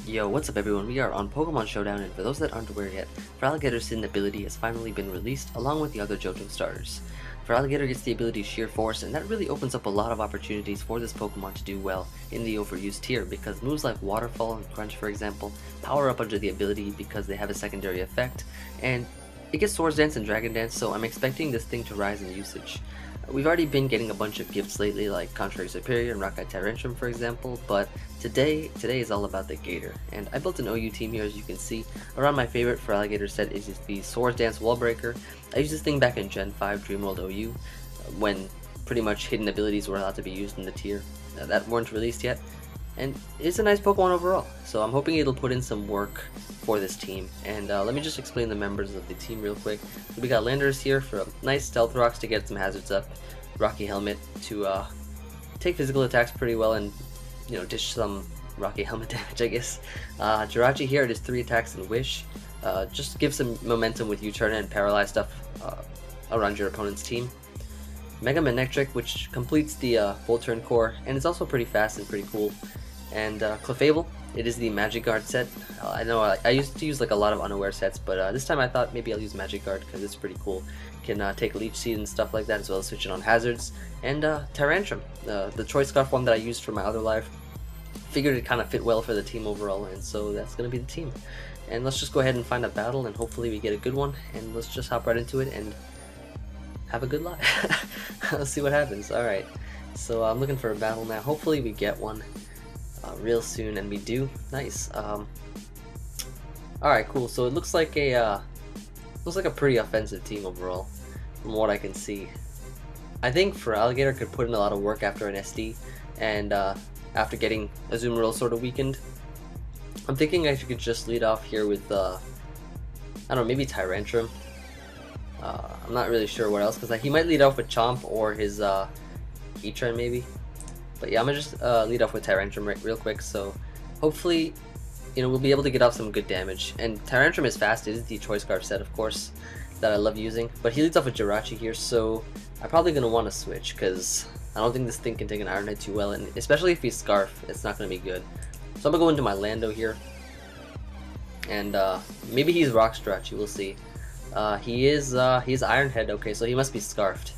Yo, what's up everyone? We are on Pokemon Showdown, and for those that aren't aware yet, Feraligatr's hidden ability has finally been released along with the other JoJo starters. Feraligatr gets the ability Sheer Force, and that really opens up a lot of opportunities for this Pokemon to do well in the overused tier, because moves like Waterfall and Crunch, for example, power up under the ability because they have a secondary effect, and it gets Swords Dance and Dragon Dance, so I'm expecting this thing to rise in usage. We've already been getting a bunch of gifts lately, like Contrary Superior and Rockeye Tyrantrum, for example, but today is all about the Gator, and I built an OU team here, as you can see. Around my favorite Feraligatr set is the Swords Dance Wallbreaker. I used this thing back in Gen 5 Dreamworld OU, when pretty much hidden abilities were allowed to be used in the tier that weren't released yet, and it's a nice Pokemon overall, so I'm hoping it'll put in some work for this team. And let me just explain the members of the team real quick. So we got Landers here for nice Stealth Rocks to get some hazards up, Rocky Helmet to take physical attacks pretty well and, you know, dish some Rocky Helmet damage, I guess. Jirachi here, it is 3 attacks and Wish, just to give some momentum with U-turn and paralyze stuff around your opponent's team. Mega Manectric, which completes the full turn core, and it's also pretty fast and pretty cool. And Clefable, it is the Magic Guard set. I know I used to use like a lot of unaware sets, but this time I thought maybe I'll use Magic Guard because it's pretty cool. Can take Leech Seed and stuff like that, as well as switch it on hazards. And Tyrantrum, the Choice Scarf one that I used for my other life. Figured it kind of fit well for the team overall, and so that's going to be the team. And let's just go ahead and find a battle, and hopefully we get a good one. And let's just hop right into it and have a good luck. Let's see what happens. Alright, so I'm looking for a battle now. Hopefully we get one real soon, and we do. Nice. Alright, cool. So it looks like a pretty offensive team overall, from what I can see. I think Feraligatr could put in a lot of work after an SD, and after getting Azumarill sort of weakened. I'm thinking I could just lead off here with I don't know, maybe Tyrantrum. I'm not really sure what else, because he might lead off with Chomp or his Heatran maybe. But yeah, I'm gonna just lead off with Tyrantrum real quick, so hopefully, you know, we'll be able to get off some good damage. And Tyrantrum is fast, it is the Choice Scarf set, of course, that I love using. But he leads off with Jirachi here, so I'm probably gonna want to switch, because I don't think this thing can take an Iron Head too well, and especially if he's Scarf, it's not gonna be good. So I'm gonna go into my Lando here, and maybe he's Rock Jirachi, we'll see. He's Iron Head, okay, so he must be Scarfed.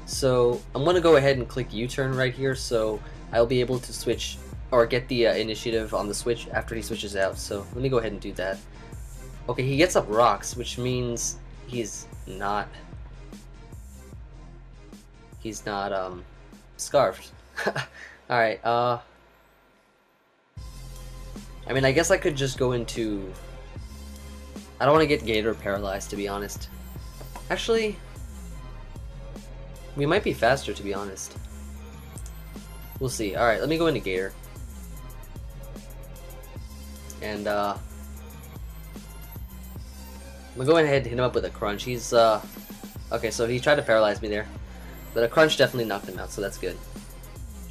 So I'm gonna go ahead and click U-turn right here, so I'll be able to switch or get the initiative on the switch after he switches out. So let me go ahead and do that. Okay, he gets up Rocks, which means he's not Scarfed. Alright, I mean, I guess I could just go into... I don't want to get Gator paralyzed, to be honest. Actually, we might be faster, to be honest. We'll see. Alright, let me go into Gator. And, I'm gonna go ahead and hit him up with a Crunch. He's, okay, so he tried to paralyze me there. But a Crunch definitely knocked him out, so that's good.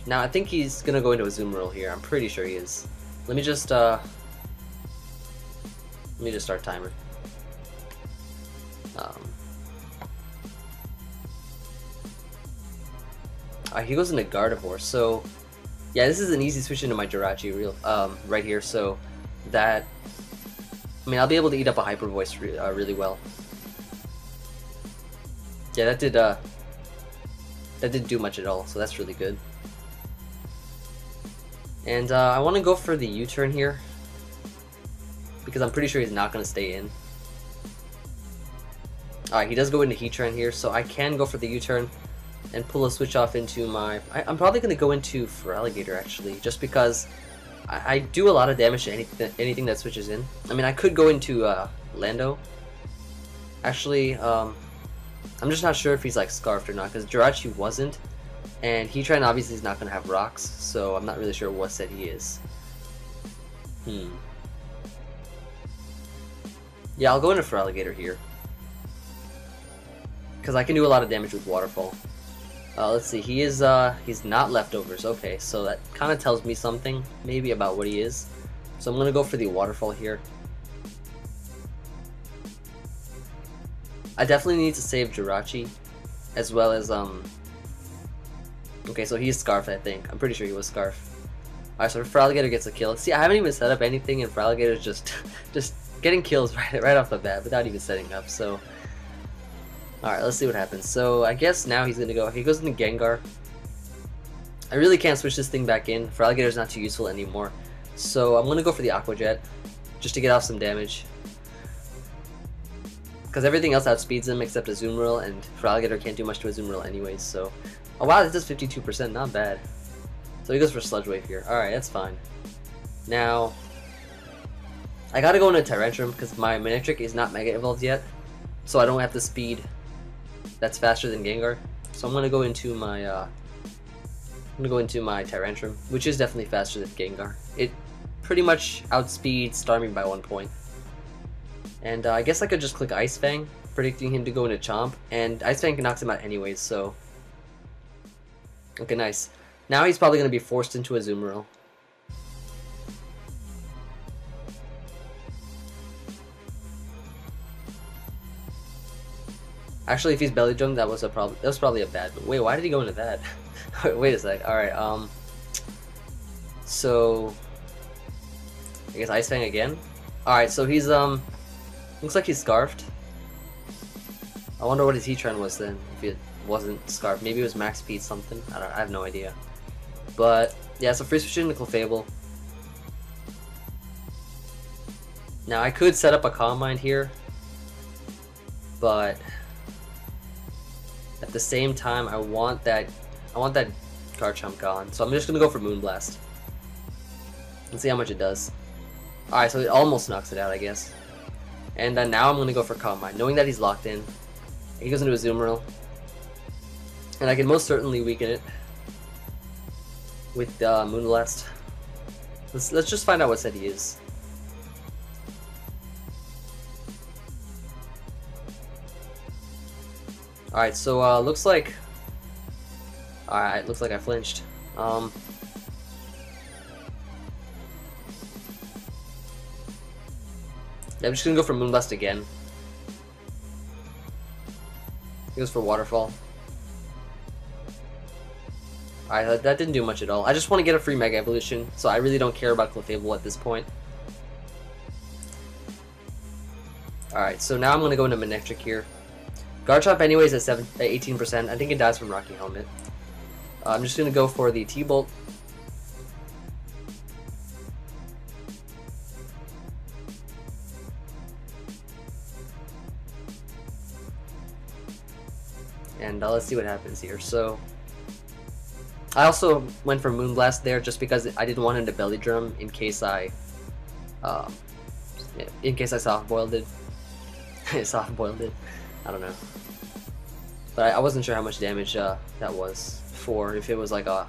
Now, I think he's gonna go into a Azumarill here. I'm pretty sure he is. Let me just start timer. He goes into Gardevoir, so yeah, this is an easy switch into my Jirachi right here. So that, I mean, I'll be able to eat up a Hyper Voice really well. Yeah, that didn't do much at all, so that's really good. And I want to go for the U-turn here, because I'm pretty sure he's not going to stay in. Alright, he does go into Heatran here, so I can go for the U-turn and pull a switch off into my... I'm probably going to go into Feraligatr, actually, just because I do a lot of damage to anything that switches in. I mean, I could go into Lando. Actually, I'm just not sure if he's like Scarfed or not, because Jirachi wasn't, and Heatran obviously is not going to have Rocks, so I'm not really sure what set he is. Yeah, I'll go into Feraligatr here, because I can do a lot of damage with Waterfall. Let's see, he's not Leftovers. Okay, so that kind of tells me something, maybe, about what he is. So I'm going to go for the Waterfall here. I definitely need to save Jirachi, as well as, okay, so he's Scarf, I think. I'm pretty sure he was Scarf. Alright, so Feraligatr gets a kill. See, I haven't even set up anything, and Feraligatr's just getting kills right off the bat without even setting up. So, alright, let's see what happens. So I guess now he's gonna go. He goes into Gengar. I really can't switch this thing back in. Feraligatr's not too useful anymore. So I'm gonna go for the Aqua Jet just to get off some damage. Because everything else outspeeds him except Azumarill, and Feraligatr can't do much to Azumarill anyways, so... Oh wow, this does 52%, not bad. So he goes for Sludge Wave here. Alright, that's fine. Now... I gotta go into Tyrantrum because my Manectric is not Mega Evolved yet. So I don't have the speed that's faster than Gengar. So I'm gonna go into my Tyrantrum, which is definitely faster than Gengar. It pretty much outspeeds Starmie by 1 point. And I guess I could just click Ice Fang, predicting him to go into Chomp, and Ice Fang knocks him out anyways, so... Okay, nice. Now he's probably going to be forced into a Azumarill. Actually, if he's Belly Drum, that was probably a bad move. Wait, why did he go into that? Wait a sec. Alright, so... I guess Ice Fang again? Alright, so he's, looks like he's Scarfed. I wonder what his Heatran was then, if it wasn't Scarfed. Maybe it was Max Speed something. I have no idea. But, yeah, so free switch into Clefable. Now, I could set up a Calm Mind here. But... at the same time, I want that Garchomp gone. So I'm just gonna go for Moonblast. And see how much it does. Alright, so it almost knocks it out, I guess. And now I'm going to go for Calm Mind, knowing that he's locked in. He goes into a Azumarill. And I can most certainly weaken it with Moonblast. Let's just find out what set he is. Alright, so looks like... Alright, looks like I flinched. Yeah, I'm just gonna go for Moonblast again. He goes for Waterfall. Alright, that didn't do much at all. I just want to get a free Mega Evolution, so I really don't care about Clefable at this point. Alright, so now I'm gonna go into Manectric here. Garchomp anyways at 18%. I think it dies from Rocky Helmet. I'm just gonna go for the T-Bolt. And let's see what happens here. So, I also went for Moonblast there just because I didn't want him to Belly Drum in case I soft-boiled it. Soft-boiled it. I don't know. But I wasn't sure how much damage that was for, if it was like a...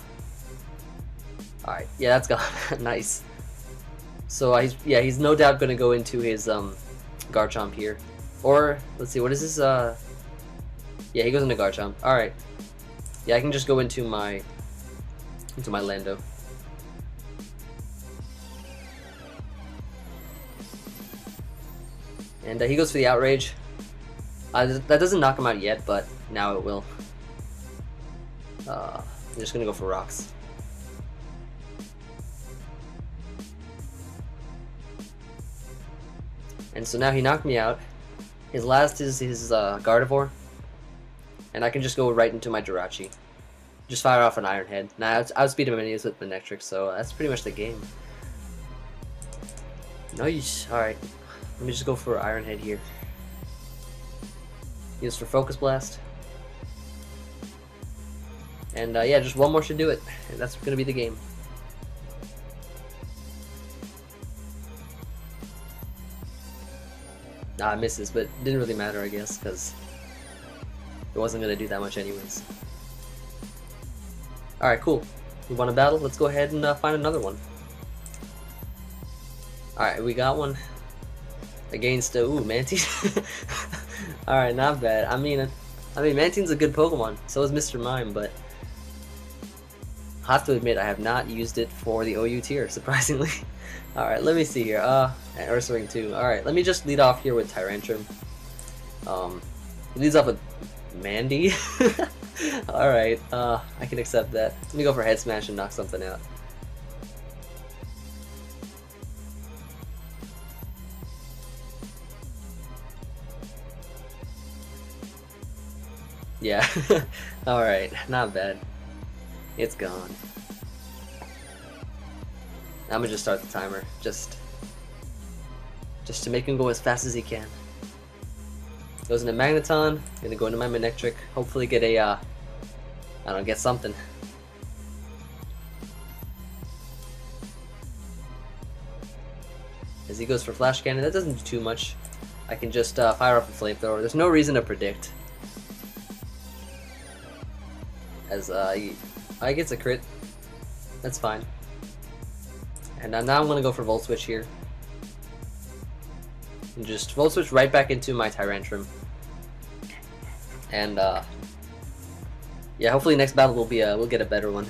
Alright, yeah, that's gone. Nice. So he's no doubt gonna go into his Garchomp here. Or, let's see, what is this? Yeah, he goes into Garchomp. Alright. Yeah, I can just go into my Lando. And he goes for the Outrage. That doesn't knock him out yet, but now it will. I'm just gonna go for Rocks. And so now he knocked me out. His last is his Gardevoir. And I can just go right into my Jirachi. Just fire off an Iron Head. Now, I outspeed him anyways with Manectric, so that's pretty much the game. Nice. Alright. Let me just go for Iron Head here. Use for Focus Blast. And yeah, just one more should do it. And that's going to be the game. Nah, it misses, but it didn't really matter, I guess, because it wasn't going to do that much anyways. Alright, cool. We won a battle. Let's go ahead and find another one. Alright, we got one against, ooh, Mantine. Alright, not bad. I mean, Mantine's a good Pokemon. So is Mr. Mime, but I have to admit, I have not used it for the OU tier, surprisingly. Alright, let me see here. And Ursaring too. Alright, let me just lead off here with Tyrantrum. It leads off with Mandy. Alright, I can accept that. Let me go for Head Smash and knock something out. Yeah. Alright, not bad. It's gone. I'm gonna just start the timer. Just to make him go as fast as he can. Goes into Magneton, gonna go into my Manectric, hopefully get a, I don't know, get something. As he goes for Flash Cannon, that doesn't do too much. I can just fire off a Flamethrower. There's no reason to predict. As I gets a crit, that's fine. And now I'm gonna go for Volt Switch here. And just Volt Switch right back into my Tyrantrum. And yeah, hopefully next battle will be we'll get a better one.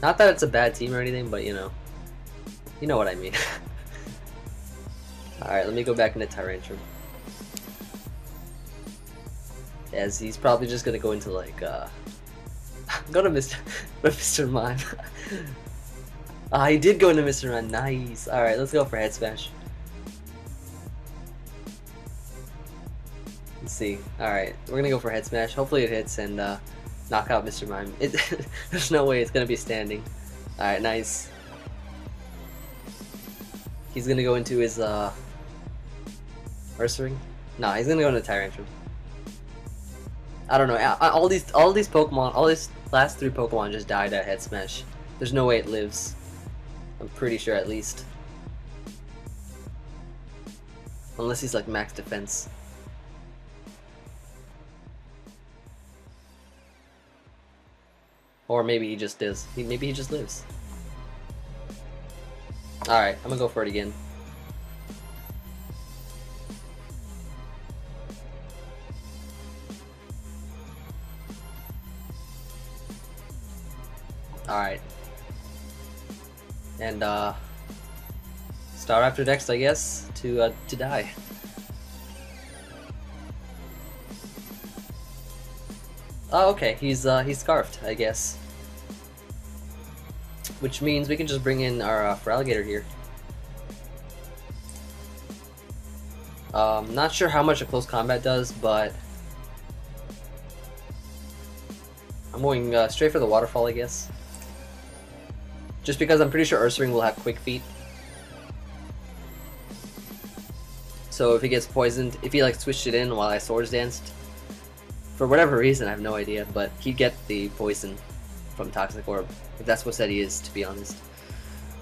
Not that it's a bad team or anything, but you know what I mean. Alright, let me go back into Tyrantrum. As he's probably just gonna go into like go to Mr. Mime. He did go into Mr. Mime, nice. Alright, let's go for Head Smash. Let's see. Alright, we're gonna go for Head Smash. Hopefully it hits and knock out Mr. Mime. There's no way it's gonna be standing. Alright, nice. He's gonna go into his Ursaring? Nah, he's gonna go into Tyrantrum. I don't know. All these Pokemon, all these last 3 Pokemon just died at Head Smash. There's no way it lives. I'm pretty sure, at least. Unless he's like max defense. Or maybe he just is. Maybe he just lives. Alright, I'm gonna go for it again. Alright. And Staraptor next, I guess, to die. Oh, okay, he's scarfed, I guess. Which means we can just bring in our Feraligatr here. Not sure how much a close combat does, but I'm going straight for the waterfall, I guess. Just because I'm pretty sure Ursaring will have quick feet. So if he gets poisoned, if he like switched it in while I Swords Danced, for whatever reason, I have no idea, but he'd get the poison from Toxic Orb, if that's what said he is, to be honest.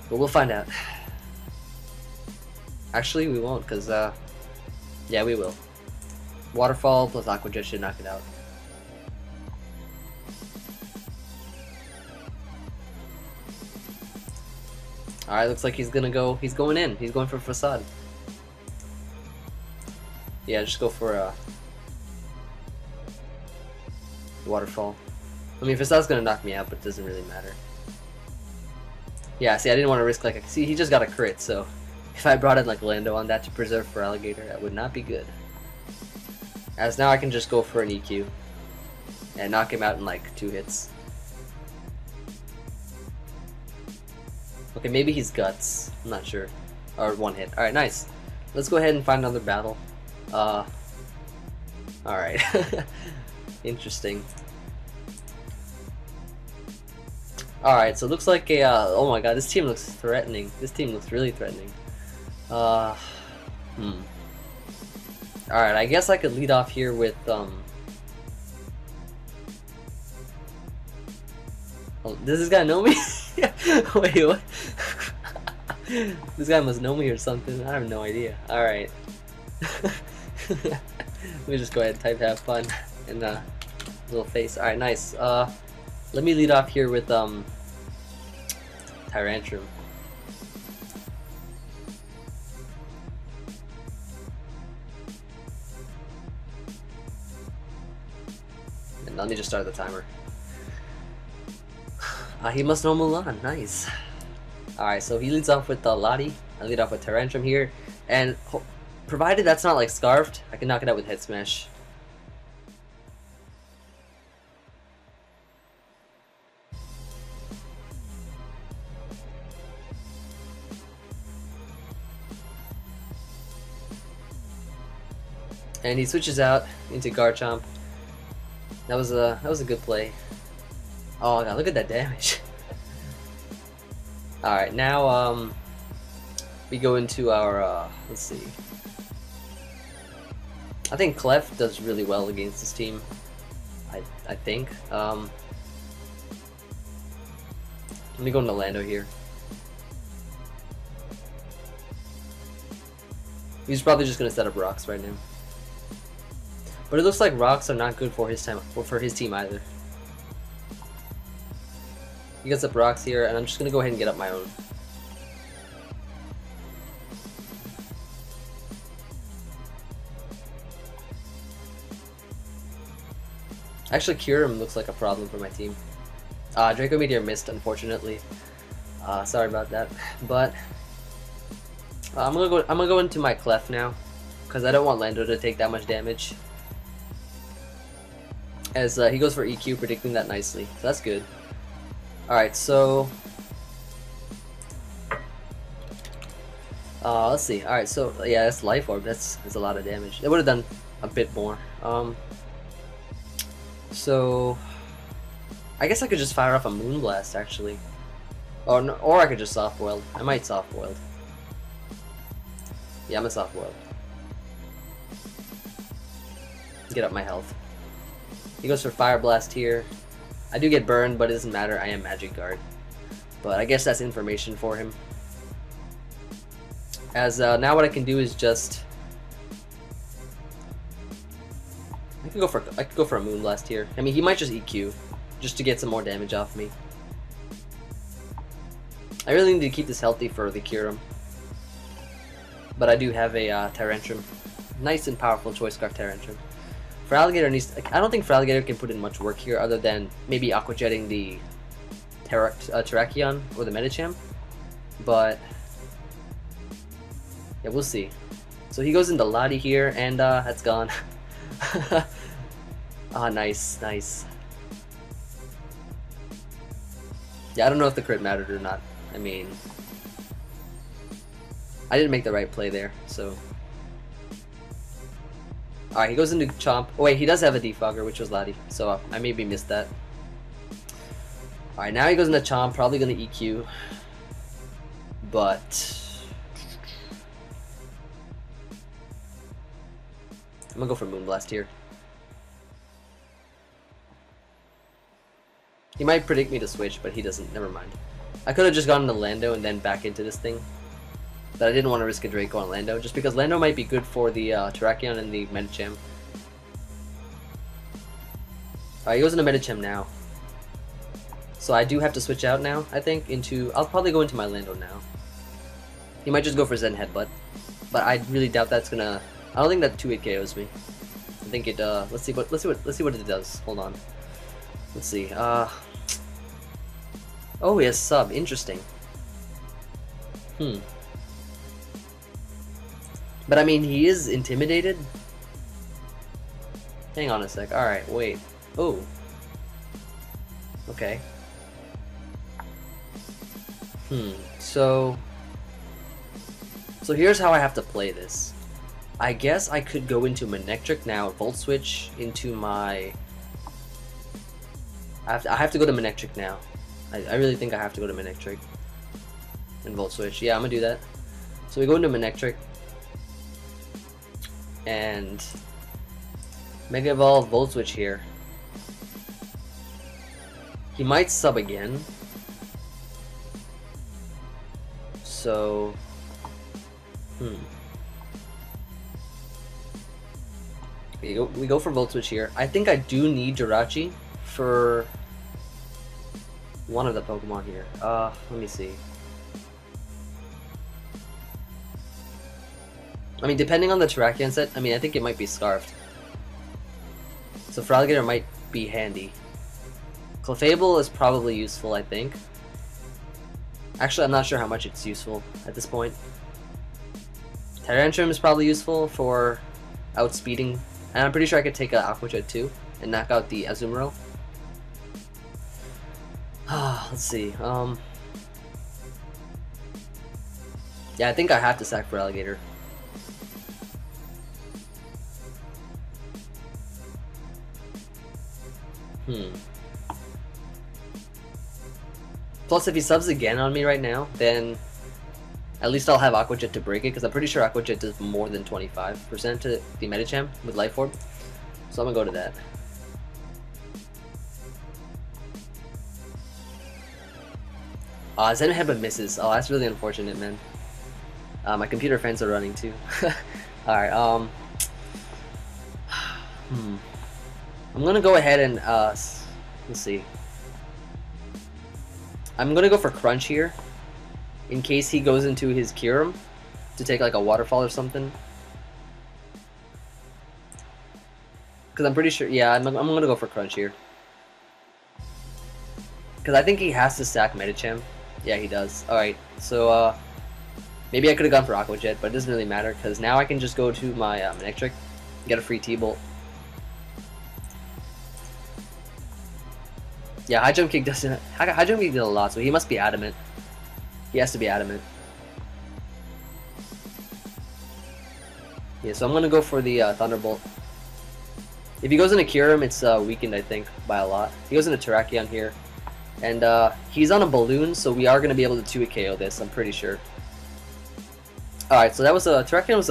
But we'll find out. Actually, we won't, because, yeah, we will. Waterfall plus Aqua Jet should knock it out. Alright, looks like he's going in. He's going for Facade. Yeah, just go for, Waterfall. I mean, Facade's gonna knock me out, but it doesn't really matter. Yeah, see, I didn't want to risk, like, see, he just got a crit, so if I brought in, like, Lando on that to preserve Feraligatr, that would not be good. As now I can just go for an EQ and knock him out in, like, 2 hits. Okay, maybe he's Guts. I'm not sure. Or 1 hit. Alright, nice. Let's go ahead and find another battle. Alright. Interesting. Alright, so it looks like a, oh my god, this team looks threatening. This team looks really threatening. Alright, I guess I could lead off here with, oh, does this guy know me? Wait, what? This guy must know me or something. I have no idea. Alright. Let me just go ahead and type have fun and little face. Alright, nice. Let me lead off here with Tyrantrum. And let me just start the timer. He must know Mulan. Nice. Alright, so he leads off with Lottie. I lead off with Tyrantrum here. And provided that's not like scarfed, I can knock it out with Head Smash. And he switches out into Garchomp. That was a good play. Oh god, look at that damage. Alright, now we go into our let's see. I think Clef does really well against this team. I think. Let me go into Lando here. He's probably just gonna set up rocks right now. But it looks like rocks are not good for his team either. He gets up rocks here, and I'm just gonna go ahead and get up my own. Actually, Kyurem looks like a problem for my team. Draco Meteor missed, unfortunately. Sorry about that, but I'm gonna go into my Clef now, because I don't want Lando to take that much damage. As he goes for EQ, predicting that nicely, so that's good. All right, so let's see. All right, so yeah, that's Life Orb. That's a lot of damage. It would have done a bit more. So I guess I could just fire off a Moonblast actually, or no, or I could just soft boiled. I might soft boiled. Yeah, I'm a soft boiled. Get up my health. He goes for Fire Blast here. I do get burned, but it doesn't matter. I am Magic Guard. But I guess that's information for him. As now what I can do is just I could go for a Moonblast here. I mean, he might just EQ just to get some more damage off me. I really need to keep this healthy for the Kyurem. But I do have a Tyrantrum. Nice and powerful Choice Scarf Tyrantrum. Feraligatr needs. I don't think Feraligatr can put in much work here, other than maybe Aqua Jetting the Terrakion or the Medicham. But yeah, we'll see. So he goes into Lottie here, and that's gone. Ah, nice, nice. Yeah, I don't know if the crit mattered or not. I mean, I didn't make the right play there, so. Alright, he goes into Chomp. Oh wait, he does have a Defogger, which was Lottie, so I maybe missed that. Alright, now he goes into Chomp, probably gonna EQ. But I'm gonna go for Moonblast here. He might predict me to switch, but he doesn't. Never mind. I could have just gone into Lando and then back into this thing. But I didn't want to risk a Draco on Lando, just because Lando might be good for the Terrakion and the Medicham. Alright, he goes into Medicham now. So I do have to switch out now, I think, into... I'll probably go into my Lando now. He might just go for Zen Headbutt. But I really doubt that's gonna... I don't think that 2-hit KOs me. I think it, let's see what it does. Hold on. Let's see, oh, he has sub. Interesting. But I mean, he is intimidated. Hang on a sec. Alright, wait. Oh. Okay. So here's how I have to play this. I guess I could go into Manectric now, Volt Switch into my... I have to go to Manectric now. I really think I have to go to Manectric and Volt Switch. Yeah, I'm gonna do that. So we go into Manectric and Mega Evolve Volt Switch here. He might sub again. So we go for Volt Switch here. I think I do need Jirachi for one of the Pokemon here. Let me see. I mean, depending on the Terrakion set, I mean, I think it might be Scarfed. So Feraligatr might be handy. Clefable is probably useful, I think. Actually, I'm not sure how much it's useful at this point. Tyrantrum is probably useful for outspeeding. And I'm pretty sure I could take an Aqua Jet too and knock out the Azumarill. Let's see. Yeah, I think I have to sack Feraligatr. Plus, if he subs again on me right now, then at least I'll have Aqua Jet to break it, because I'm pretty sure Aqua Jet does more than 25% to the Medicham with Life Orb. So I'm gonna go to that. Zen Headbutt misses. Oh, that's really unfortunate, man. My computer friends are running too. Alright, I'm gonna go ahead and, let's see. I'm gonna go for Crunch here, in case he goes into his Kyurem to take like a Waterfall or something. Because I'm pretty sure, yeah, I'm gonna go for Crunch here. Because I think he has to stack Medicham. Yeah, he does. Alright, so, maybe I could have gone for Aqua Jet, but it doesn't really matter, because now I can just go to my Manectric, get a free T-Bolt. Yeah, High Jump Kick doesn't... High Jump Kick did a lot, so he must be Adamant. He has to be Adamant. Yeah, so I'm gonna go for the Thunderbolt. If he goes into Kyurem, it's weakened, I think, by a lot. He goes into Terrakion here. And he's on a Balloon, so we are gonna be able to 2-hit KO this, I'm pretty sure. Alright, so that was a... Terrakion was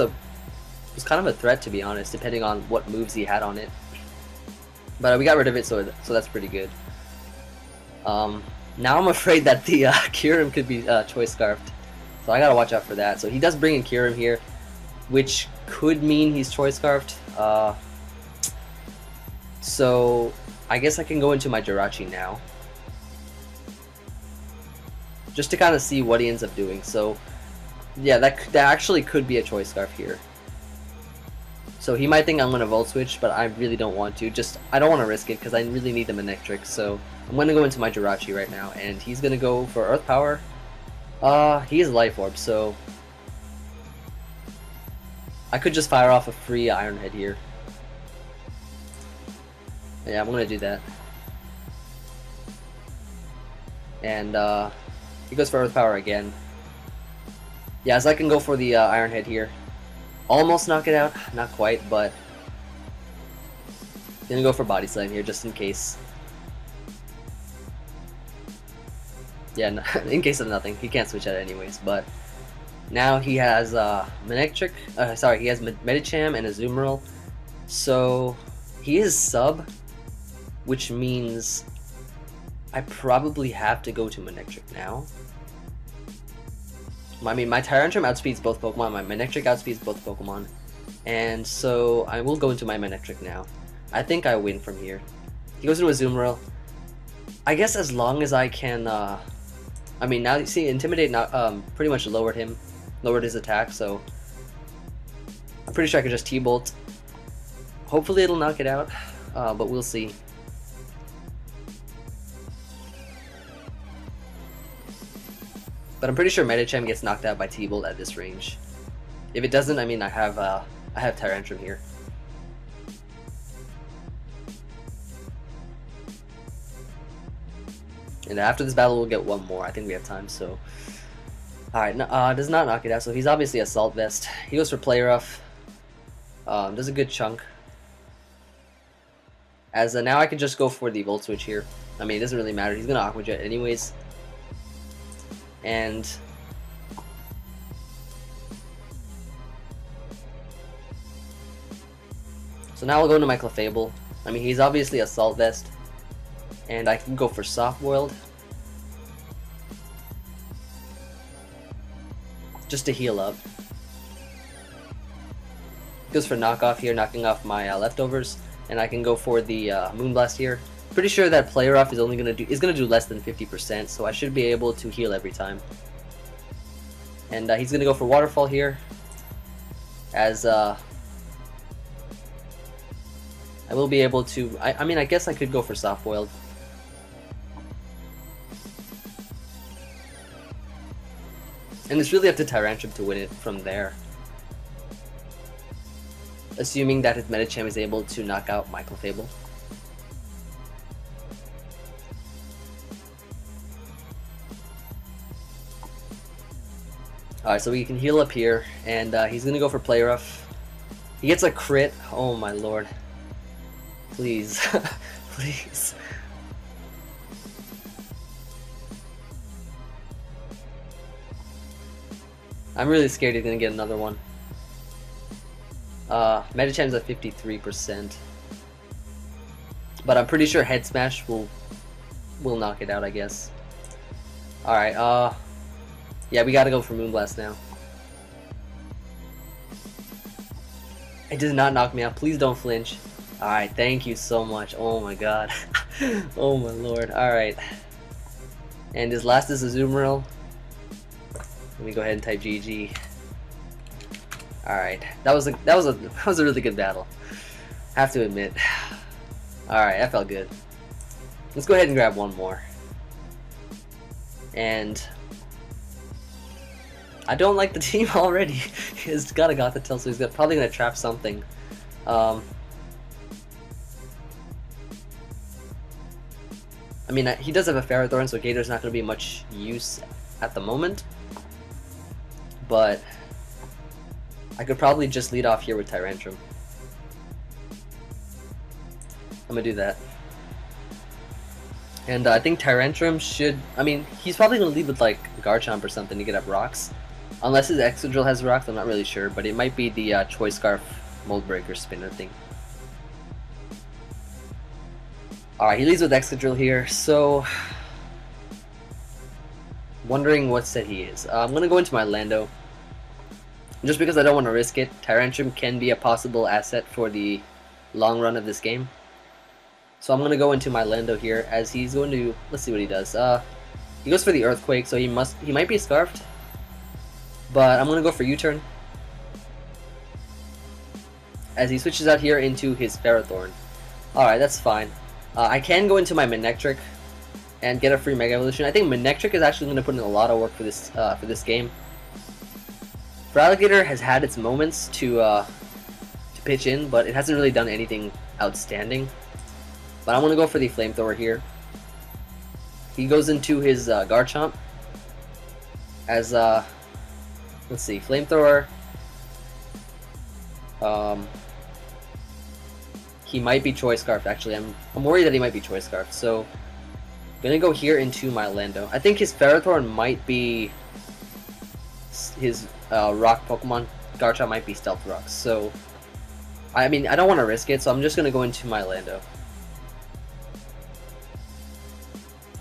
kind of a threat, to be honest, depending on what moves he had on it. But we got rid of it, so that's pretty good. Now I'm afraid that the Kyurem could be Choice Scarfed, so I gotta watch out for that. So he does bring in Kyurem here, which could mean he's Choice Scarfed. So I guess I can go into my Jirachi now, just to kind of see what he ends up doing. So yeah, that actually could be a Choice Scarf here. So he might think I'm going to Volt Switch, but I really don't want to. I don't want to risk it because I really need the Manectric. So I'm going to go into my Jirachi right now, and he's going to go for Earth Power. He is Life Orb, so I could just fire off a free Iron Head here. Yeah, I'm going to do that. And he goes for Earth Power again. Yeah, so I can go for the Iron Head here. Almost knock it out, not quite, but gonna go for Body Slam here just in case. Yeah, in case of nothing. He can't switch out anyways, but now he has Manectric. Sorry, he has Medicham and Azumarill. So he is sub, which means I probably have to go to Manectric now. I mean, my Tyrantrum outspeeds both Pokemon, my Manectric outspeeds both Pokemon, and so I will go into my Manectric now. I think I win from here. He goes into Azumarill. I guess as long as I can, I mean, now you see, Intimidate pretty much lowered his attack, so I'm pretty sure I can just T-Bolt. Hopefully it'll knock it out, but we'll see. But I'm pretty sure Medicham gets knocked out by T-Bolt at this range. If it doesn't, I mean, I have Tyrantrum here. And after this battle, we'll get one more. I think we have time, so... Alright, does not knock it out, so he's obviously Assault Vest. He goes for Play Rough. Does a good chunk. As now I can just go for the Volt Switch here. I mean, it doesn't really matter. He's going to Aqua Jet anyways. And so now I'll go into my Clefable. I mean, he's obviously Assault Vest, and I can go for Soft Boiled just to heal up. Goes for Knockoff here, knocking off my leftovers, and I can go for the Moonblast here. Pretty sure that Play Rough is only gonna do less than 50%, so I should be able to heal every time. And he's gonna go for Waterfall here, as I will be able to. I mean, I guess I could go for Soft Boiled. And it's really up to Tyrantrum to win it from there, assuming that his Medicham is able to knock out my Clefable. Alright, so we can heal up here, and he's gonna go for Play Rough. He gets a crit. Oh my lord. Please. Please. I'm really scared he's gonna get another one. Metacham's at 53%. But I'm pretty sure Head Smash will knock it out, I guess. Alright, yeah, we gotta go for Moonblast now. It does not knock me out. Please don't flinch. Alright, thank you so much. Oh my god. Oh my lord. Alright. And his last is Azumarill. Let me go ahead and type GG. Alright. That was a really good battle. I have to admit. Alright, that felt good. Let's go ahead and grab one more. And I don't like the team already. He's got a Gothitelle, so he's probably gonna trap something. I mean, he does have a Ferrothorn, so Gator's not gonna be much use at the moment. But I could probably just lead off here with Tyrantrum. I'm gonna do that. And I think Tyrantrum should... I mean, he's probably gonna lead with like Garchomp or something to get up rocks. Unless his Excadrill has rocks, I'm not really sure. But it might be the Choice Scarf Mold Breaker Spinner thing. Alright, he leads with Excadrill here, so... Wondering what set he is. I'm gonna go into my Lando. Just because I don't want to risk it. Tyrantrum can be a possible asset for the long run of this game. So I'm gonna go into my Lando here as he's going to... Let's see what he does. He goes for the Earthquake, so he might be Scarfed. But I'm gonna go for U-turn. As he switches out here into his Ferrothorn. Alright, that's fine. I can go into my Manectric and get a free Mega Evolution. I think Manectric is actually going to put in a lot of work for this game. Feraligatr has had its moments to pitch in, but it hasn't really done anything outstanding. But I'm going to go for the Flamethrower here. He goes into his Garchomp as let's see, Flamethrower. He might be Choice Scarf. Actually, I'm worried that he might be Choice Scarf. So I'm gonna go here into my Lando. I think his Ferrothorn might be his Rock Pokemon. Garchomp might be Stealth Rock. So I mean, I don't want to risk it, so I'm just gonna go into my Lando.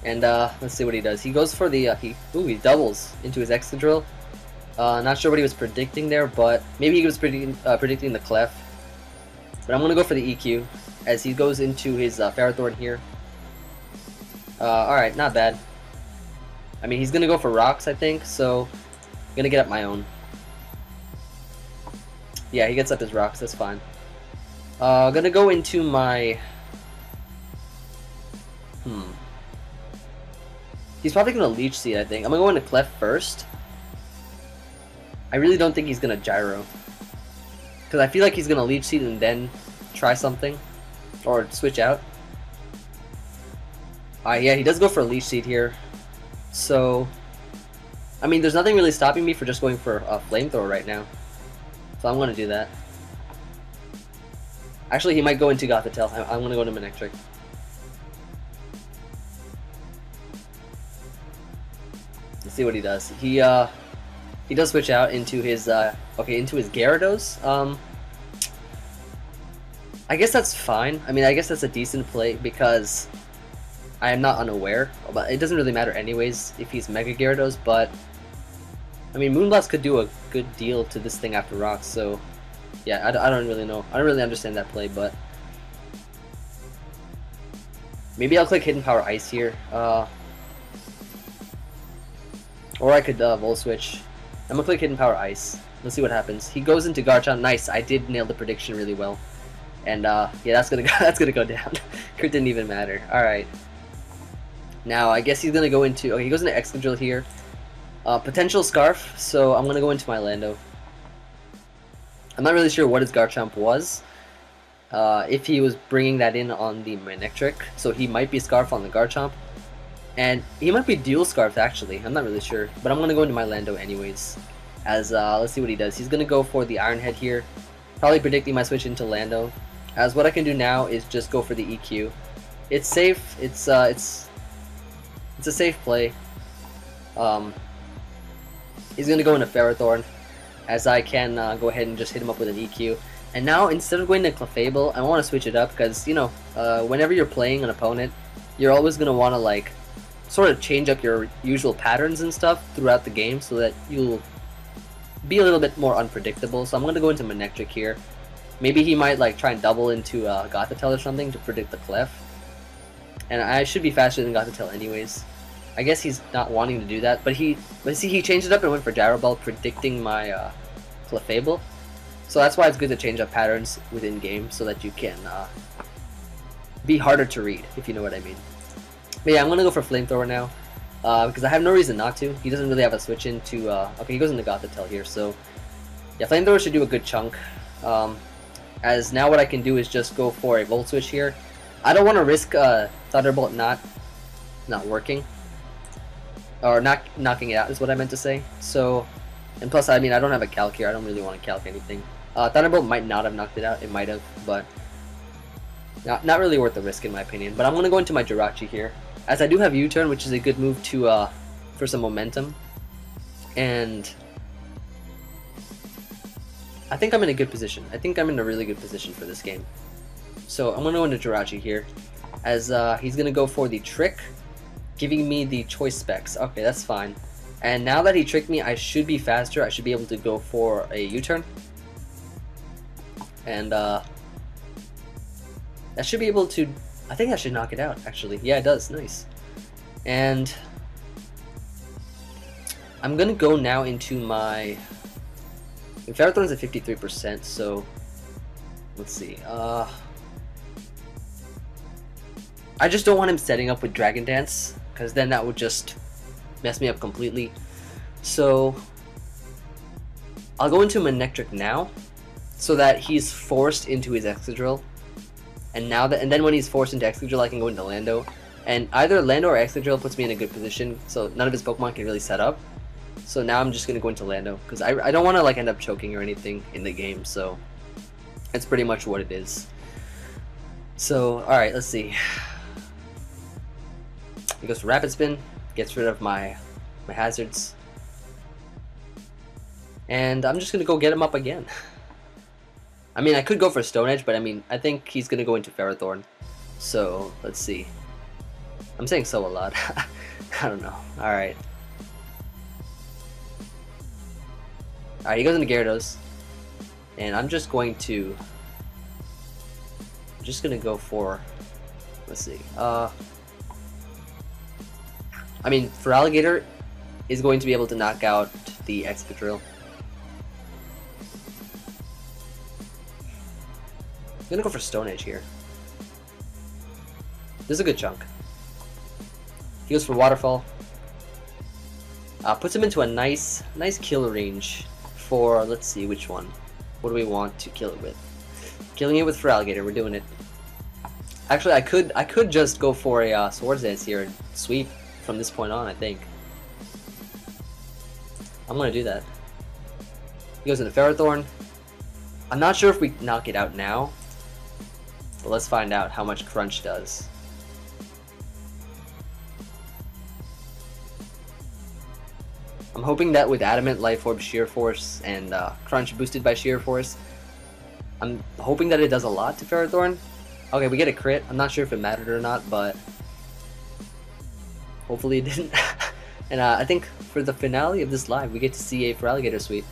And let's see what he does. He goes for the he doubles into his Excadrill. Not sure what he was predicting there, but maybe he was predicting the Clef. But I'm gonna go for the EQ as he goes into his Ferrothorn here. Alright, not bad. I mean, he's gonna go for rocks, I think, so I'm gonna get up my own. Yeah, he gets up his rocks, that's fine. Gonna go into my... He's probably gonna Leech Seed, I think. I'm gonna go into Clef first. I really don't think he's gonna Gyro. Because I feel like he's gonna Leech Seed and then try something. Or switch out. Yeah, he does go for a Leech Seed here. So, I mean, there's nothing really stopping me for just going for a Flamethrower right now. So I'm gonna do that. Actually, he might go into Gothitelle. I'm gonna go into Manectric. Let's see what he does. He does switch out into his into his Gyarados. I guess that's fine. I mean, I guess that's a decent play because I am not unaware, but it doesn't really matter anyways if he's Mega Gyarados. But I mean, Moonblast could do a good deal to this thing after rocks. So yeah, I don't really know. I don't really understand that play, but maybe I'll click Hidden Power Ice here, or I could Volt Switch. I'm gonna click Hidden Power Ice. Let's see what happens. He goes into Garchomp. Nice. I did nail the prediction really well. And yeah, that's gonna go down. Crit didn't even matter. All right. Now I guess he's gonna go into. Okay, he goes into Excadrill here. Potential Scarf. So I'm gonna go into my Lando. I'm not really sure what his Garchomp was. If he was bringing that in on the Manectric, so he might be Scarf on the Garchomp. And he might be dual Scarf actually, I'm not really sure. But I'm going to go into my Lando anyways. As, let's see what he does. He's going to go for the Iron Head here. Probably predicting my switch into Lando. As what I can do now is just go for the EQ. It's safe, it's a safe play. He's going to go into Ferrothorn, as I can go ahead and just hit him up with an EQ. And now, instead of going to Clefable, I want to switch it up because, you know, whenever you're playing an opponent, you're always going to want to, like, sort of change up your usual patterns and stuff throughout the game so that you'll be a little bit more unpredictable. So I'm going to go into Manectric here. Maybe he might, like, try and double into Gothitelle or something to predict the Clef. And I should be faster than Gothitelle anyways. I guess he's not wanting to do that, but see, he changed it up and went for Gyro Ball, predicting my Clefable. So that's why it's good to change up patterns within game so that you can be harder to read, if you know what I mean. But yeah, I'm gonna go for Flamethrower now because I have no reason not to. He doesn't really have a switch into. Okay, he goes into Gothitelle here, so yeah, Flamethrower should do a good chunk. As now what I can do is just go for a Volt Switch here. I don't want to risk Thunderbolt not working. Or not knocking it out is what I meant to say. So, and plus, I mean, I don't have a calc here. I don't really want to calc anything. Thunderbolt might not have knocked it out. It might have, but not really worth the risk in my opinion. But I'm going to go into my Jirachi here, as I do have U-turn, which is a good move to for some momentum. And I think I'm in a good position. I think I'm in a really good position for this game. So I'm going to go into Jirachi here, as he's going to go for the Trick, giving me the choice specs. Okay, that's fine. And now that he tricked me, I should be faster. I should be able to go for a U-turn. And that should be able to... I think that should knock it out, actually. Yeah, it does. Nice. And I'm going to go now into my... Ferrothorn's at 53%, so... Let's see. I just don't want him setting up with Dragon Dance, because then that would just mess me up completely. So I'll go into Manectric now, so that he's forced into his Excadrill, and then when he's forced into Excadrill, I can go into Lando, and either Lando or Excadrill puts me in a good position, so none of his Pokemon can really set up. So now I'm just gonna go into Lando, because I don't want to like end up choking or anything in the game, so that's pretty much what it is. So alright, let's see. He goes for Rapid Spin, gets rid of my hazards, and I'm just gonna go get him up again. I mean, I could go for Stone Edge, but I mean, I think he's gonna go into Ferrothorn. So let's see. I'm saying so a lot. I don't know. All right. All right. He goes into Gyarados, and I'm just going to. I'm just gonna go for. Let's see. I mean, Feraligatr is going to be able to knock out the Excadrill. I'm gonna go for Stone Edge here. This is a good chunk. He goes for Waterfall. Puts him into a nice kill range for, let's see, which one. What do we want to kill it with? Killing it with Feraligatr, we're doing it. Actually, I could just go for a Swords Dance here and sweep from this point on, I think. I'm gonna do that. He goes into Ferrothorn. I'm not sure if we knock it out now, but let's find out how much Crunch does. I'm hoping that with Adamant, Life Orb, Sheer Force, and Crunch boosted by Sheer Force, I'm hoping that it does a lot to Ferrothorn. Okay, we get a crit. I'm not sure if it mattered or not, but hopefully it didn't. And I think for the finale of this live, we get to see a Feraligatr sweep.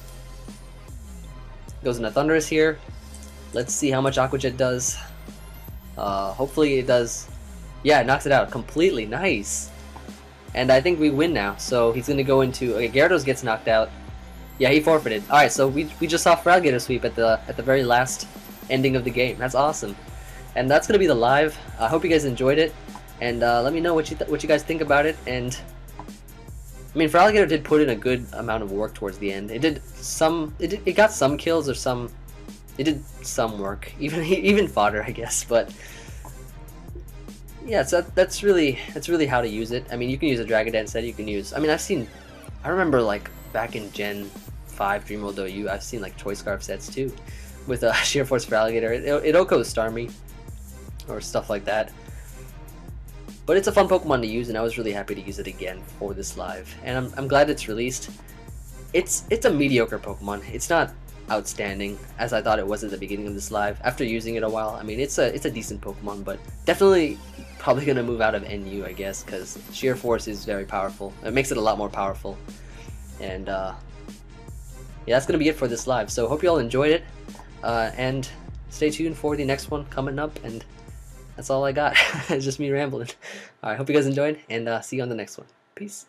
Goes into Thundurus here. Let's see how much Aqua Jet does. Hopefully it does. Yeah, it knocks it out completely. Nice. And I think we win now. So he's going to go into... Okay, Gyarados gets knocked out. Yeah, he forfeited. Alright, so we just saw Feraligatr sweep at the very last ending of the game. That's awesome. And that's going to be the live. I hope you guys enjoyed it. And let me know what you guys think about it. And I mean, Feraligatr did put in a good amount of work towards the end. It got some kills or some. It did some work, even fodder, I guess. But yeah, so that's really how to use it. I mean, you can use a Dragon Dance set. You can use. I mean, I remember like back in Gen 5 Dream World OU, I've seen like Choice Scarf sets too, with Sheer Force Feraligatr. It OHKOs Starmie, or stuff like that. But it's a fun Pokemon to use, and I was really happy to use it again for this live. And I'm glad it's released. it's a mediocre Pokemon. It's not outstanding as I thought it was at the beginning of this live. After using it a while, I mean, it's a decent Pokemon, but definitely probably gonna move out of NU, I guess, because Sheer Force is very powerful. It makes it a lot more powerful, and yeah, that's gonna be it for this live. So hope you all enjoyed it, and stay tuned for the next one coming up. And that's all I got. It's just me rambling. All right, hope you guys enjoyed, and see you on the next one. Peace.